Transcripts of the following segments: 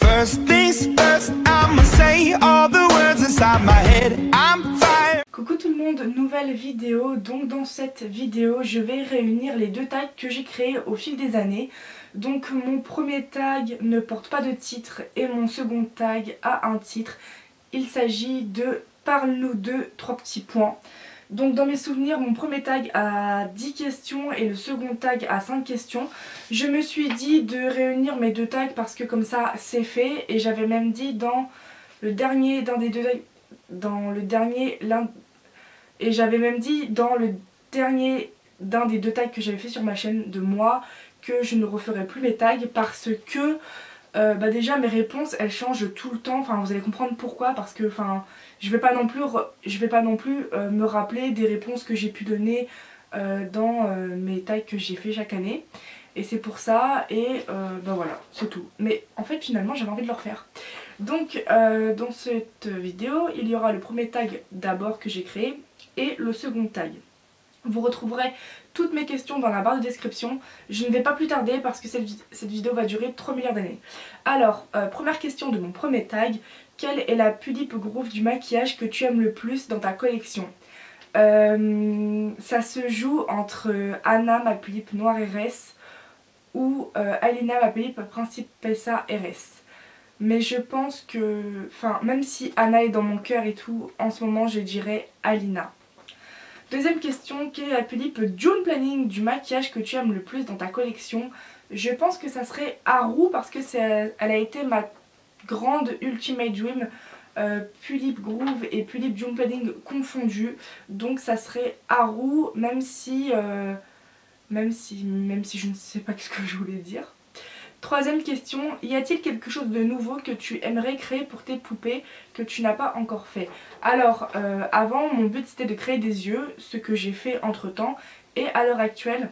First things first, I'ma say all the words inside my head. I'm fire. Coucou tout le monde, nouvelle vidéo. Donc dans cette vidéo je vais réunir les deux tags que j'ai créés au fil des années. Donc mon premier tag ne porte pas de titre et mon second tag a un titre. Il s'agit de Parle-nous de 3 petits points. Donc dans mes souvenirs, mon premier tag a 10 questions et le second tag a 5 questions. Je me suis dit de réunir mes deux tags parce que comme ça c'est fait. Et j'avais même dit dans le dernier d'un des deux tags, et j'avais même dit dans le dernier d'un des deux tags que j'avais fait sur ma chaîne de moi que je ne referais plus mes tags parce que déjà mes réponses elles changent tout le temps. Enfin vous allez comprendre pourquoi, parce que je vais pas non plus me rappeler des réponses que j'ai pu donner dans mes tags que j'ai fait chaque année. Et c'est pour ça, et voilà, c'est tout. Mais en fait finalement j'avais envie de le refaire. Donc dans cette vidéo il y aura le premier tag d'abord que j'ai créé et le second tag. Vous retrouverez toutes mes questions dans la barre de description. Je ne vais pas plus tarder parce que cette vidéo va durer 3 milliards d'années. Alors, première question de mon premier tag. Quelle est la Pulip Groove du maquillage que tu aimes le plus dans ta collection? Ça se joue entre Anna, ma Pulip Noire RS, ou Alina, ma Pulip Principessa RS. Mais je pense que, même si Anna est dans mon cœur et tout, en ce moment je dirais Alina. Deuxième question, quelle est la Pulip June Planning du maquillage que tu aimes le plus dans ta collection? Je pense que ça serait Haru parce que elle a été ma grande ultimate dream, Pulip Groove et Pulip June Planning confondues. Donc ça serait Haru, même si je ne sais pas ce que je voulais dire. Troisième question, y a-t-il quelque chose de nouveau que tu aimerais créer pour tes poupées que tu n'as pas encore fait? Alors avant mon but c'était de créer des yeux, ce que j'ai fait entre temps, et à l'heure actuelle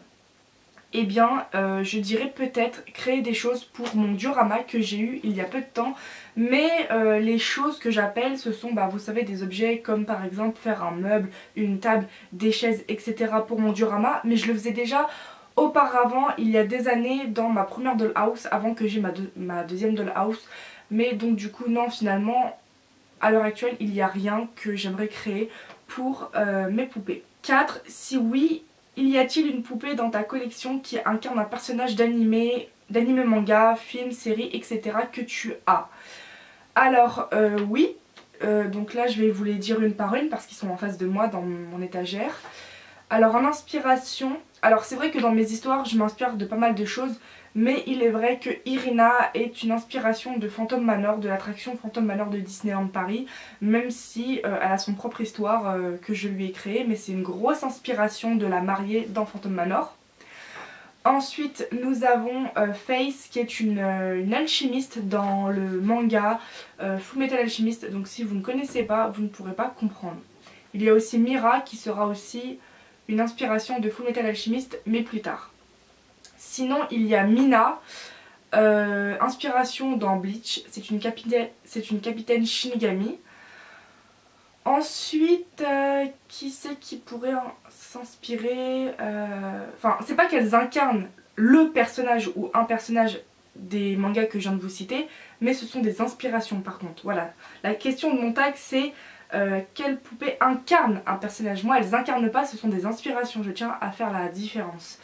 eh bien je dirais peut-être créer des choses pour mon diorama que j'ai eu il y a peu de temps. Mais les choses que j'appelle ce sont vous savez des objets comme par exemple faire un meuble, une table, des chaises etc. pour mon diorama. Mais je le faisais déjà auparavant, il y a des années, dans ma première dollhouse, avant que j'ai ma deuxième dollhouse. Mais donc du coup non, finalement à l'heure actuelle il n'y a rien que j'aimerais créer pour mes poupées. 4. Si oui, y a-t-il une poupée dans ta collection qui incarne un personnage d'anime, manga, film, série, etc. que tu as? Alors oui, donc là je vais vous les dire une par une parce qu'ils sont en face de moi dans mon étagère. Alors en inspiration, alors c'est vrai que dans mes histoires je m'inspire de pas mal de choses, mais il est vrai que Irina est une inspiration de Phantom Manor, de l'attraction Phantom Manor de Disneyland Paris, même si elle a son propre histoire que je lui ai créée, mais c'est une grosse inspiration de la mariée dans Phantom Manor. Ensuite nous avons Face qui est une alchimiste dans le manga Fullmetal Alchemist, donc si vous ne connaissez pas vous ne pourrez pas comprendre. Il y a aussi Mira qui sera aussi une inspiration de Fullmetal Alchemist mais plus tard. Sinon il y a Mina, inspiration dans Bleach, c'est une capitaine Shinigami. Ensuite qui c'est qui pourrait s'inspirer, c'est pas qu'elles incarnent le personnage ou un personnage des mangas que je viens de vous citer, mais ce sont des inspirations par contre. Voilà, la question de mon tag c'est quelle poupée incarne un personnage. Moi elles incarnent pas, ce sont des inspirations, je tiens à faire la différence.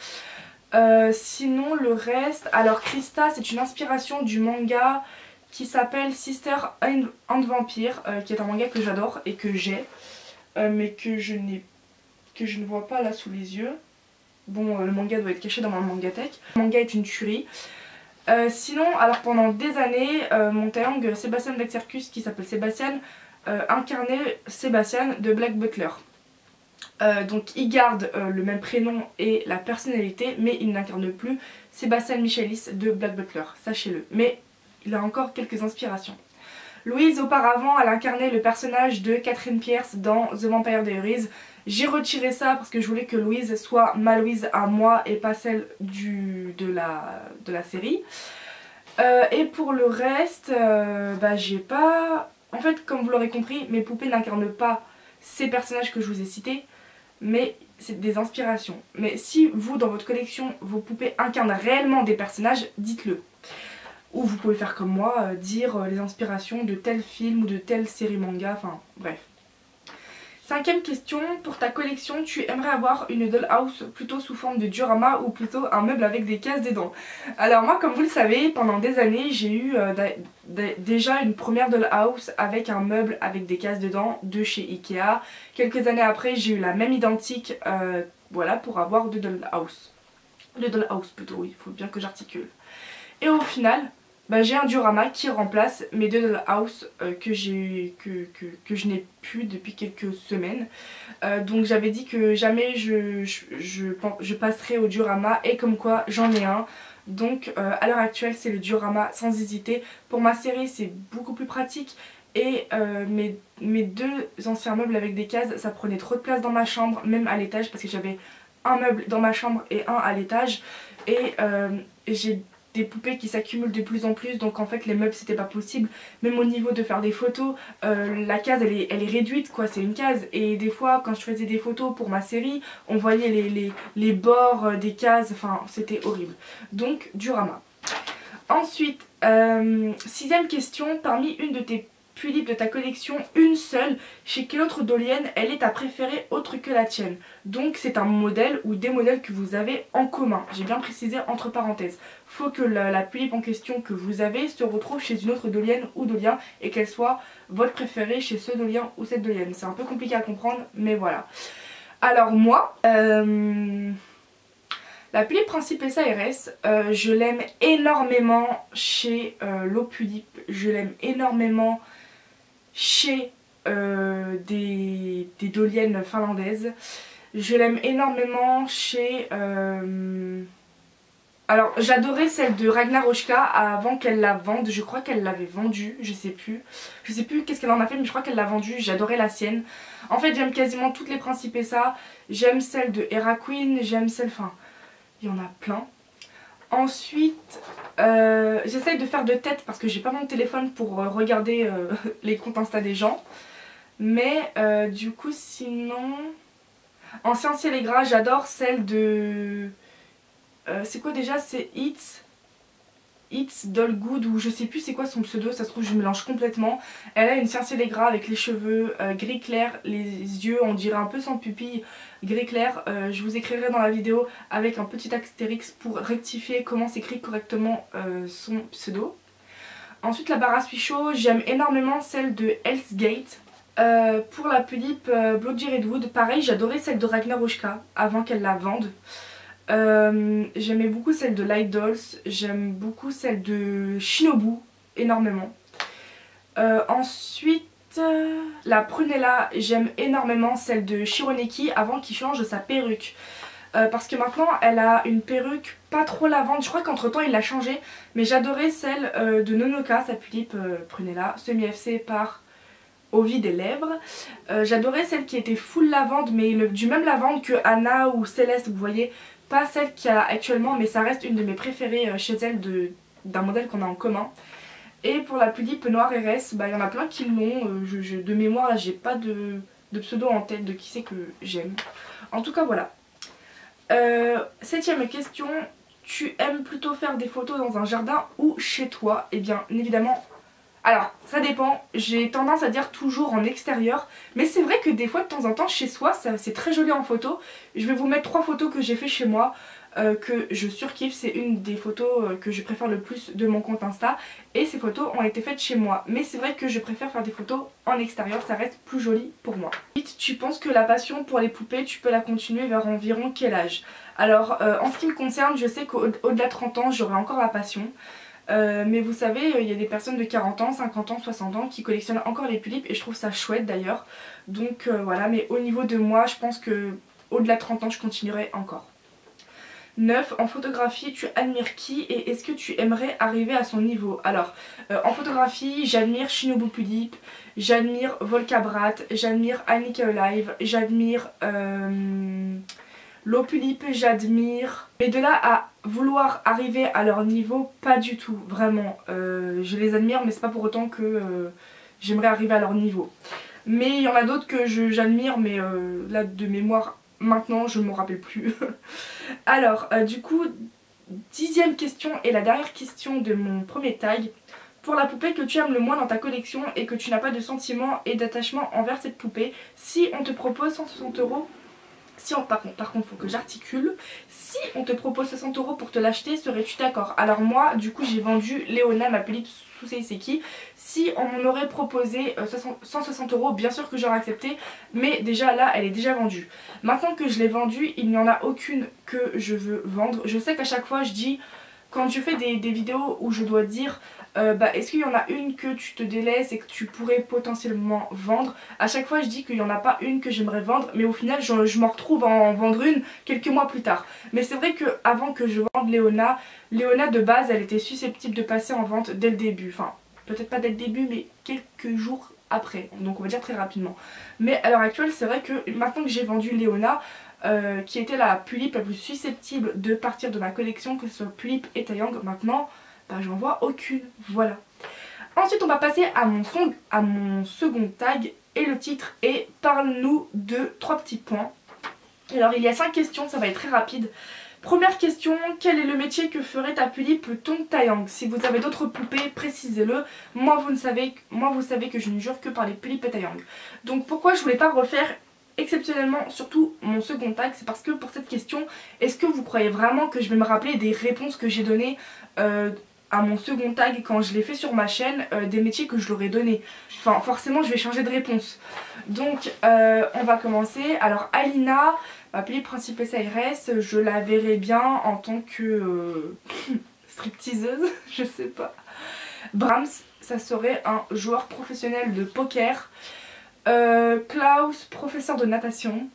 Sinon le reste, alors Krista c'est une inspiration du manga qui s'appelle Sister and Vampire, qui est un manga que j'adore et que j'ai, mais que je ne vois pas là sous les yeux. Bon, le manga doit être caché dans ma mangatech. Le manga est une tuerie. Sinon, alors pendant des années, mon taeyong Sébastien Black Circus, qui s'appelle Sébastien, incarnait Sébastien de Black Butler. Donc il garde le même prénom et la personnalité, mais il n'incarne plus Sébastien Michaelis de Black Butler, sachez-le. Mais il a encore quelques inspirations. Louise auparavant elle incarnait le personnage de Catherine Pierce dans The Vampire Diaries. J'ai retiré ça parce que je voulais que Louise soit ma Louise à moi et pas celle de la série. Et pour le reste, j'ai pas... En fait comme vous l'aurez compris, mes poupées n'incarnent pas ces personnages que je vous ai cités, mais c'est des inspirations. Mais si vous dans votre collection, vos poupées incarnent réellement des personnages, dites-le. Ou vous pouvez faire comme moi, dire les inspirations de tel film ou de telle série manga, enfin bref. Cinquième question, pour ta collection, tu aimerais avoir une dollhouse plutôt sous forme de diorama ou plutôt un meuble avec des cases dedans? Alors moi, comme vous le savez, pendant des années, j'ai eu déjà une première dollhouse avec un meuble avec des cases dedans de chez Ikea. Quelques années après, j'ai eu la même identique, voilà, pour avoir deux dollhouse. Le dollhouse plutôt, oui, il faut bien que j'articule. Et au final, bah, j'ai un diorama qui remplace mes deux dollhouse que je n'ai plus depuis quelques semaines. Donc j'avais dit que jamais je passerai au diorama et comme quoi j'en ai un. Donc à l'heure actuelle c'est le diorama sans hésiter. Pour ma série c'est beaucoup plus pratique. Et mes deux anciens meubles avec des cases, ça prenait trop de place dans ma chambre, même à l'étage, parce que j'avais un meuble dans ma chambre et un à l'étage. Et j'ai des poupées qui s'accumulent de plus en plus, donc en fait les meubles c'était pas possible. Même au niveau de faire des photos, la case elle est réduite quoi, c'est une case. Et des fois quand je faisais des photos pour ma série, on voyait les bords des cases, enfin c'était horrible. Donc diorama. Ensuite, sixième question, parmi une de tes tulipes de ta collection, une seule, chez quelle autre dolienne elle est ta préférée autre que la tienne? Donc c'est un modèle ou des modèles que vous avez en commun. J'ai bien précisé entre parenthèses. Faut que la tulipe en question que vous avez se retrouve chez une autre dolienne ou dolien et qu'elle soit votre préférée chez ce dolien ou cette dolienne. C'est un peu compliqué à comprendre, mais voilà. Alors moi, la tulipe Principe SARS, je l'aime énormément chez L'Eau-Pulipe, je l'aime énormément chez des doliennes finlandaises, je l'aime énormément chez... Alors j'adorais celle de Ragnaroshka avant qu'elle la vende, je crois qu'elle l'avait vendue, je sais plus qu'est-ce qu'elle en a fait mais je crois qu'elle l'a vendue, j'adorais la sienne. En fait j'aime quasiment toutes les Principes ça, j'aime celle de Hera Queen, j'aime celle, enfin il y en a plein. Ensuite j'essaye de faire de tête parce que j'ai pas mon téléphone pour regarder les comptes Insta des gens. Mais du coup sinon, en Ciel et Gras j'adore celle de... c'est quoi déjà? C'est It's Doll Good ou je sais plus c'est quoi son pseudo, ça se trouve je mélange complètement. Elle a une Ciel et Gras avec les cheveux gris clair, les yeux on dirait un peu sans pupille, gris clair. Je vous écrirai dans la vidéo avec un petit astérix pour rectifier comment s'écrit correctement son pseudo. Ensuite la Barra Suicho, j'aime énormément celle de Hell's Gate. Pour la tulipe Bloody Redwood, pareil j'adorais celle de Ragnaroshka avant qu'elle la vende. J'aimais beaucoup celle de Light Dolls, j'aime beaucoup celle de Shinobu, énormément. Ensuite, la Prunella, j'aime énormément celle de Shironeki avant qu'il change sa perruque. Parce que maintenant elle a une perruque pas trop lavande, je crois qu'entre temps il l'a changé. Mais j'adorais celle de Nonoka, sa tulipe Prunella, semi-FC par Ovi des lèvres. J'adorais celle qui était full lavande, mais du même lavande que Anna ou Céleste, vous voyez. Pas celle qu'il y a actuellement, mais ça reste une de mes préférées chez elle d'un modèle qu'on a en commun. Et pour la tulipe Noire RS, bah, y en a plein qui l'ont. De mémoire, là, j'ai pas de pseudo en tête de qui c'est que j'aime. En tout cas, voilà. Septième question. Tu aimes plutôt faire des photos dans un jardin ou chez toi? Eh bien, évidemment... Alors, ça dépend, j'ai tendance à dire toujours en extérieur, mais c'est vrai que des fois de temps en temps chez soi c'est très joli en photo. Je vais vous mettre 3 photos que j'ai fait chez moi, que je surkiffe, c'est une des photos que je préfère le plus de mon compte Insta, et ces photos ont été faites chez moi. Mais c'est vrai que je préfère faire des photos en extérieur, ça reste plus joli pour moi. Tu penses que la passion pour les poupées, tu peux la continuer vers environ quel âge? Alors, en ce qui me concerne, je sais qu'au-delà de 30 ans, j'aurai encore la passion. Mais vous savez, il y a des personnes de 40 ans, 50 ans, 60 ans qui collectionnent encore les tulipes et je trouve ça chouette d'ailleurs. Donc voilà, mais au niveau de moi, je pense que au-delà de 30 ans, je continuerai encore. 9. En photographie, tu admires qui et est-ce que tu aimerais arriver à son niveau? Alors, en photographie, j'admire Shinobu Pulipe, j'admire Volcabrat, j'admire Annika Alive, j'admire... L'Eau-Pulipe, j'admire. Mais de là à vouloir arriver à leur niveau, pas du tout, vraiment. Je les admire, mais c'est pas pour autant que j'aimerais arriver à leur niveau. Mais il y en a d'autres que j'admire, mais là de mémoire, maintenant, je ne me rappelle plus. Alors, du coup, 10e question et la dernière question de mon premier tag. Pour la poupée que tu aimes le moins dans ta collection et que tu n'as pas de sentiment et d'attachement envers cette poupée, si on te propose 160 €, par contre faut que j'articule, si on te propose 60 € pour te l'acheter, serais-tu d'accord? Alors moi du coup j'ai vendu Léona, ma Pulippe Suseiseki. Si on m'en aurait proposé 160 €, bien sûr que j'aurais accepté, mais déjà là elle est déjà vendue. Maintenant que je l'ai vendue, il n'y en a aucune que je veux vendre. Je sais qu'à chaque fois je dis, quand je fais des vidéos où je dois dire est-ce qu'il y en a une que tu te délaisses et que tu pourrais potentiellement vendre, à chaque fois je dis qu'il n'y en a pas une que j'aimerais vendre, mais au final je m'en retrouve à en vendre une quelques mois plus tard. Mais c'est vrai que avant que je vende Léona de base elle était susceptible de passer en vente dès le début, enfin peut-être pas dès le début mais quelques jours après, donc on va dire très rapidement. Mais à l'heure actuelle c'est vrai que maintenant que j'ai vendu Léona, qui était la Pulippe la plus susceptible de partir de ma collection, que ce soit Pulippe et Taeyang, maintenant j'en vois aucune, voilà. Ensuite on va passer à mon second tag et le titre est parle-nous de 3 petits points. Alors il y a 5 questions, ça va être très rapide. Première question, quel est le métier que ferait ta Pulippe Tong Taeyang? Si vous avez d'autres poupées, précisez-le. Moi vous savez que je ne jure que par les Pulippe et Taeyang. Donc pourquoi je voulais pas refaire exceptionnellement surtout mon second tag, c'est parce que pour cette question, est-ce que vous croyez vraiment que je vais me rappeler des réponses que j'ai données à mon second tag quand je l'ai fait sur ma chaîne, des métiers que je leur ai donnés? Enfin forcément je vais changer de réponse. Donc on va commencer. Alors Alina, ma Pulippe Principessa Aires, je la verrai bien en tant que stripteaseuse, je sais pas. Brahms, ça serait un joueur professionnel de poker. Klaus, professeur de natation.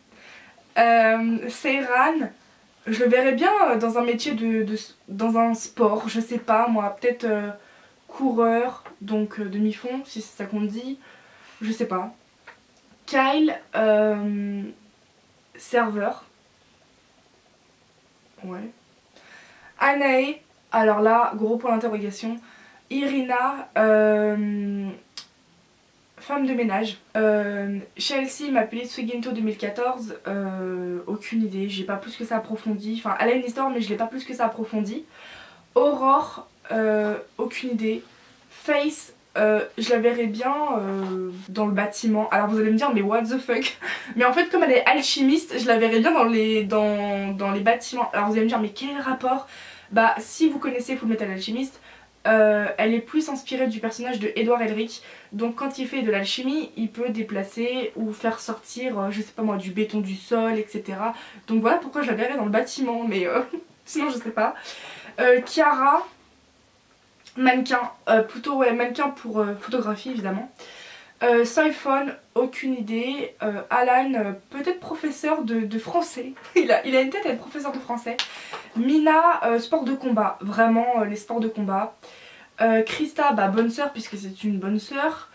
Seiran, je le verrais bien dans un métier dans un sport, je sais pas moi, peut-être coureur, donc demi-fond, si c'est ça qu'on dit, je sais pas. Kyle, serveur. Ouais. Anae, alors là, gros point d'interrogation. Irina, femme de ménage. Chelsea, ma Pulippe Suginto 2014, aucune idée, j'ai pas plus que ça approfondi. Enfin, elle a une histoire, mais je l'ai pas plus que ça approfondi. Aurore, aucune idée. Face, je la verrais bien dans le bâtiment. Alors vous allez me dire, mais what the fuck? Mais en fait, comme elle est alchimiste, je la verrais bien dans les bâtiments. Alors vous allez me dire, mais quel rapport? Bah, si vous connaissez Fullmetal Alchemist, elle est plus inspirée du personnage de Edward Elric. Donc quand il fait de l'alchimie, il peut déplacer ou faire sortir, je sais pas moi, du béton du sol, etc. Donc voilà pourquoi je la verrais dans le bâtiment, mais sinon je sais pas. Chiara, mannequin, plutôt ouais, mannequin pour photographie évidemment. Siphon, aucune idée. Alan, peut-être professeur de français. il a une tête à être professeur de français. Mina, sport de combat, vraiment les sports de combat. Krista, bah, bonne sœur puisque c'est une bonne sœur.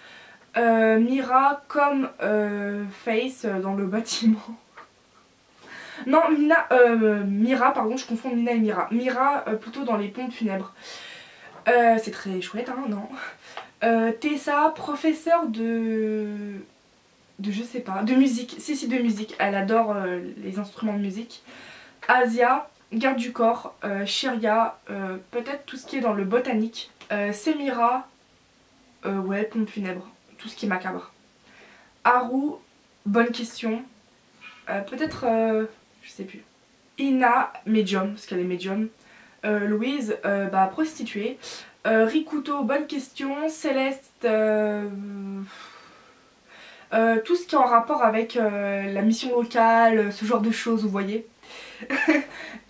Mira comme Face dans le bâtiment. Non, Mira, pardon, je confonds Mina et Mira. Mira plutôt dans les pompes funèbres. C'est très chouette, hein, non? Tessa, professeur de je sais pas, de musique, si de musique, elle adore les instruments de musique. Asia, garde du corps. Shiria, peut-être tout ce qui est dans le botanique. Semira, ouais, pompe funèbre, tout ce qui est macabre. Haru, bonne question. Peut-être, je sais plus. Ina, médium, parce qu'elle est médium. Louise, bah, prostituée. Rikuto, bonne question. Céleste, tout ce qui est en rapport avec la mission locale, ce genre de choses, vous voyez.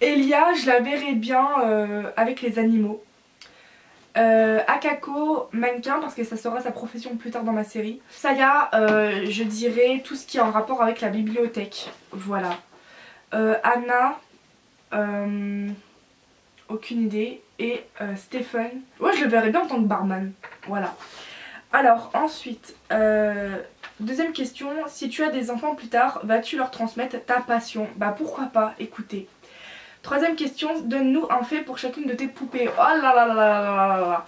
Elia, je la verrais bien avec les animaux. Akako, mannequin, parce que ça sera sa profession plus tard dans ma série. Saya, je dirais tout ce qui est en rapport avec la bibliothèque. Voilà. Anna, aucune idée. Et Stephen, ouais, je le verrais bien en tant que barman. Voilà. Alors ensuite, deuxième question, si tu as des enfants plus tard, vas-tu leur transmettre ta passion? Bah pourquoi pas, écoutez. Troisième question, donne-nous un fait pour chacune de tes poupées. Oh là là là là là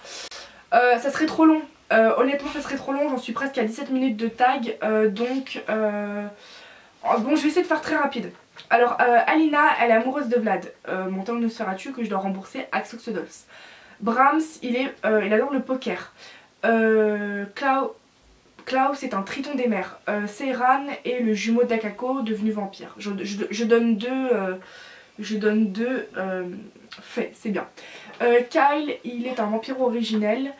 là. Ça serait trop long. Honnêtement ça serait trop long, j'en suis presque à 17 minutes de tag. Bon, je vais essayer de faire très rapide. Alors Alina, elle est amoureuse de Vlad, mon temps ne sera-tu que je dois rembourser Axoxodos. Brahms, il adore le poker. Klaus est un triton des mers. Seyran est le jumeau d'Akako devenu vampire. Je donne deux faits, c'est bien. Kyle, il est un vampire originel.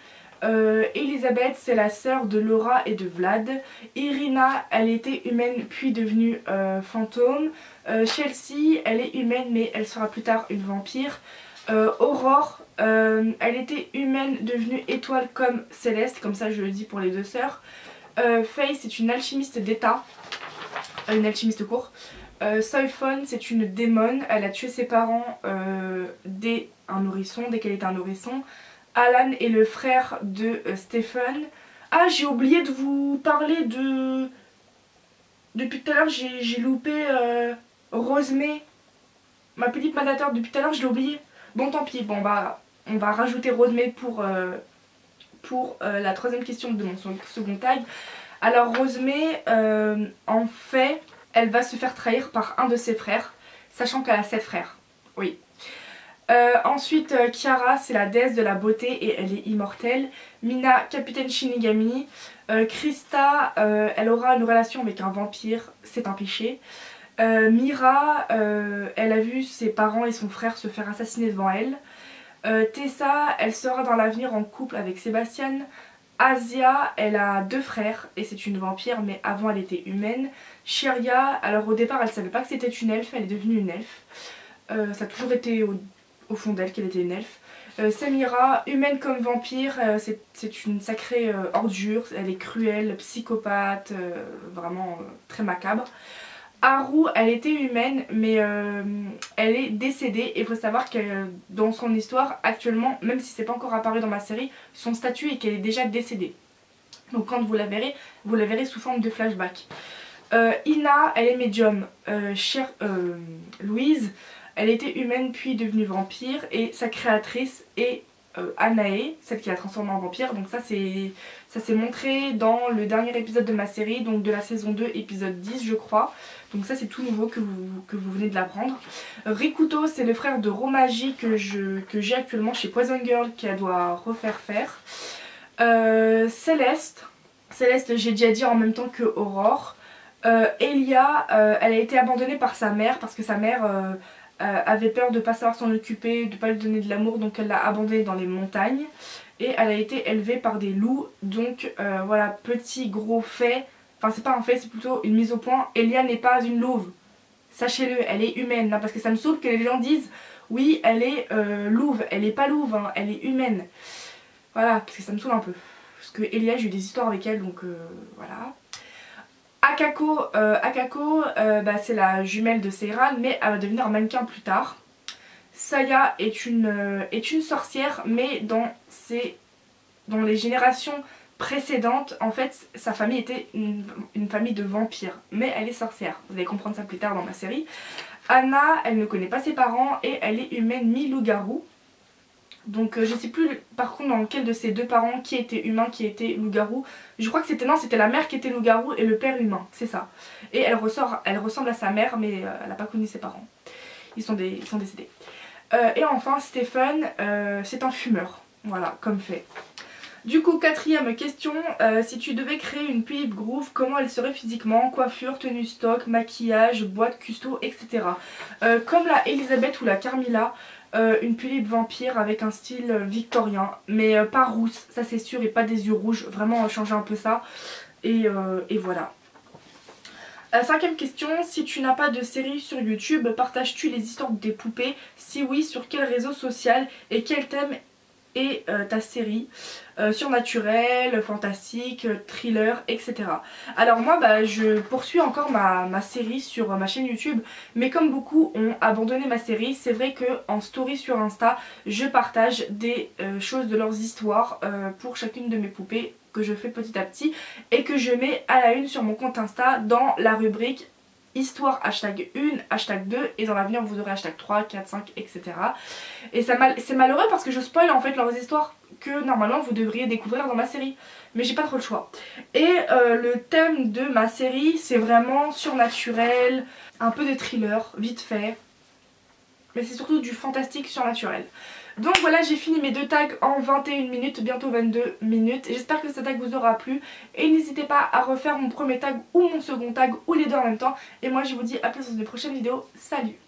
Elisabeth, c'est la sœur de Laura et de Vlad. Irina, elle était humaine puis devenue fantôme. Chelsea, elle est humaine mais elle sera plus tard une vampire. Aurore, elle était humaine devenue étoile comme Céleste, comme ça je le dis pour les deux sœurs. Faye, c'est une alchimiste d'état, une alchimiste court. Soifon, c'est une démone, elle a tué ses parents dès qu'elle était un nourrisson. Alan est le frère de Stephen. Ah, j'ai oublié de vous parler de... Depuis tout à l'heure, j'ai loupé Rosemée. Ma petite manateur, depuis tout à l'heure, je l'ai oublié. Bon, tant pis. Bon, bah, on va rajouter Rosemée pour la troisième question de mon second tag. Alors, Rosemée, en fait, elle va se faire trahir par un de ses frères, sachant qu'elle a 7 frères. Oui. Ensuite Kiara, c'est la déesse de la beauté et elle est immortelle. Mina, capitaine Shinigami. Krista, elle aura une relation avec un vampire, c'est un péché. Mira, elle a vu ses parents et son frère se faire assassiner devant elle. Tessa, elle sera dans l'avenir en couple avec Sébastien. Asia, elle a 2 frères et c'est une vampire mais avant elle était humaine. Shiria, alors au départ elle savait pas que c'était une elfe, elle est devenue une elfe. Ça a toujours été au fond d'elle qu'elle était une elfe. Samira, humaine comme vampire, c'est une sacrée ordure, elle est cruelle, psychopathe, vraiment très macabre. Haru, elle était humaine mais elle est décédée et il faut savoir que dans son histoire actuellement, même si c'est pas encore apparu dans ma série, son statut est qu'elle est déjà décédée. Donc quand vous la verrez sous forme de flashback. Ina, elle est médium. Louise, elle était humaine puis devenue vampire et sa créatrice est Anae, celle qui l'a transformée en vampire. Donc ça s'est montré dans le dernier épisode de ma série, donc de la saison 2 épisode 10 je crois. Donc ça c'est tout nouveau que vous venez de l'apprendre. Rikuto, c'est le frère de Romaji que j'ai actuellement chez Poison Girl qu'elle doit refaire faire. Céleste, j'ai déjà dit en même temps que Aurore. Elia, elle a été abandonnée par sa mère parce que sa mère avait peur de ne pas savoir s'en occuper, de ne pas lui donner de l'amour, donc elle l'a abandonnée dans les montagnes. Et elle a été élevée par des loups, donc voilà, petit gros fait, enfin c'est pas un fait, c'est plutôt une mise au point. Elia n'est pas une louve, sachez-le, elle est humaine, hein, parce que ça me saoule que les gens disent oui elle est louve, elle est pas louve, hein, elle est humaine. Voilà, parce que ça me saoule un peu, parce que Elia j'ai eu des histoires avec elle, donc voilà. Akako, bah, c'est la jumelle de Seyran mais elle va devenir un mannequin plus tard. Saya est une sorcière mais dans les générations précédentes en fait sa famille était une famille de vampires mais elle est sorcière. Vous allez comprendre ça plus tard dans ma série. Anna, elle ne connaît pas ses parents et elle est humaine mi-loup-garou. Donc je sais plus par contre dans lequel de ses deux parents qui était humain, qui était loup-garou. Je crois que c'était la mère qui était loup-garou et le père humain, c'est ça. Et elle ressemble à sa mère mais elle n'a pas connu ses parents. Ils sont décédés. Et enfin Stephen, c'est un fumeur, voilà, comme fait. Du coup, quatrième question, si tu devais créer une Philip Groove, comment elle serait physiquement? Coiffure, tenue stock, maquillage, boîte custo, etc. Comme la Elisabeth ou la Carmilla, une Philip vampire avec un style victorien, mais pas rousse, ça c'est sûr, et pas des yeux rouges, vraiment changer un peu ça. Et voilà. Cinquième question, si tu n'as pas de série sur YouTube, partages-tu les histoires de tes poupées? Si oui, sur quel réseau social et quel thème est ta série? Surnaturel, fantastique, thriller, etc. Alors moi je poursuis encore ma série sur ma chaîne YouTube, mais comme beaucoup ont abandonné ma série, c'est vrai que en story sur Insta je partage des choses de leurs histoires pour chacune de mes poupées que je fais petit à petit et que je mets à la une sur mon compte Insta dans la rubrique histoire hashtag 1, hashtag 2 et dans l'avenir vous aurez hashtag 3, 4, 5 etc. Et c'est malheureux parce que je spoil en fait leurs histoires que normalement vous devriez découvrir dans ma série, mais j'ai pas trop le choix. Et le thème de ma série c'est vraiment surnaturel, un peu de thriller, vite fait, mais c'est surtout du fantastique surnaturel. Donc voilà, j'ai fini mes 2 tags en 21 minutes, bientôt 22 minutes. J'espère que ce tag vous aura plu. Et n'hésitez pas à refaire mon premier tag ou mon second tag ou les deux en même temps. Et moi je vous dis à plus dans une prochaine vidéo. Salut!